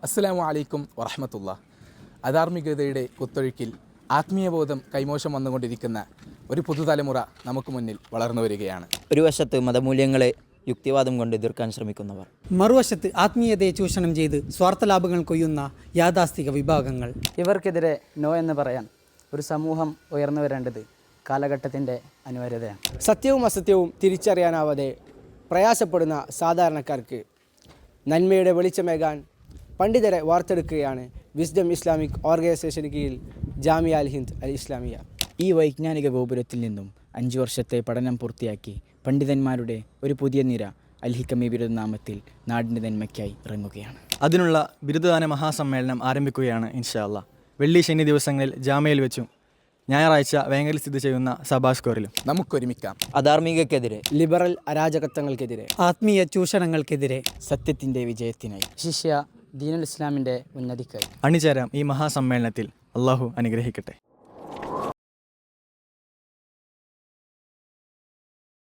അസ്സലാമു അലൈക്കും വറഹ്മത്തുള്ളാഹി. അധാർമികതയുടെ കുത്തൊഴുക്കിൽ ആത്മീയബോധം കൈമോശം വന്നുകൊണ്ടിരിക്കുന്ന ഒരു പുതുതലമുറ നമുക്ക് മുന്നിൽ വളർന്നു വരികയാണ്. ഒരു വശത്ത് മതമൂല്യങ്ങളെ യുക്തിവാദം കൊണ്ട് എതിർക്കാൻ ശ്രമിക്കുന്നവർ, മറുവശത്ത് ആത്മീയതയെ ചൂഷണം ചെയ്ത് സ്വാർത്ഥലാഭങ്ങൾ കൊയ്യുന്ന യാഥാസ്ഥിക വിഭാഗങ്ങൾ. ഇവർക്കെതിരെ നോ എന്ന് പറയാൻ ഒരു സമൂഹം ഉയർന്നു വരേണ്ടത് കാലഘട്ടത്തിൻ്റെ അനിവാര്യതയാണ്. സത്യവും അസത്യവും തിരിച്ചറിയാനാവാതെ പ്രയാസപ്പെടുന്ന സാധാരണക്കാർക്ക് നന്മയുടെ വെളിച്ചമേകാൻ പണ്ഡിതരെ വാർത്തെടുക്കുകയാണ് വിസ്ഡം ഇസ്ലാമിക് ഓർഗനൈസേഷന് കീഴിൽ ജാമിയ അൽ ഹിന്ദ് അൽ ഇസ്ലാമിയ. ഈ വൈജ്ഞാനിക ഗോപുരത്തിൽ നിന്നും 5 വർഷത്തെ പഠനം പൂർത്തിയാക്കി പണ്ഡിതന്മാരുടെ ഒരു പുതിയ നിര അൽ ഹിക്കമി ബിരുദനാമത്തിൽ നാടിൻ്റെ നന്മയ്ക്കായി ഇറങ്ങുകയാണ്. അതിനുള്ള ബിരുദദാന മഹാസമ്മേളനം ആരംഭിക്കുകയാണ് ഇൻഷാ അല്ലാഹ്. വെള്ളി ശനി ദിവസങ്ങളിൽ ജാമയിൽ വെച്ചും ഞായറാഴ്ച വേങ്ങലിൽ സ്ഥിതി ചെയ്യുന്ന സഭാ സ്ക്വയറിലും നമുക്കൊരുമിക്കാം. അധാർമികക്കെതിരെ, ലിബറൽ അരാജകത്വങ്ങൾക്കെതിരെ, ആത്മീയ ചൂഷണങ്ങൾക്കെതിരെ, സത്യത്തിൻ്റെ വിജയത്തിനായി, ശിഷ്യ ദീനുൽ ഇസ്ലാമിൻ്റെ ഉന്നതിക്കായി അണിചേരാം ഈ മഹാസമ്മേളനത്തിൽ. അള്ളാഹു അനുഗ്രഹിക്കട്ടെ.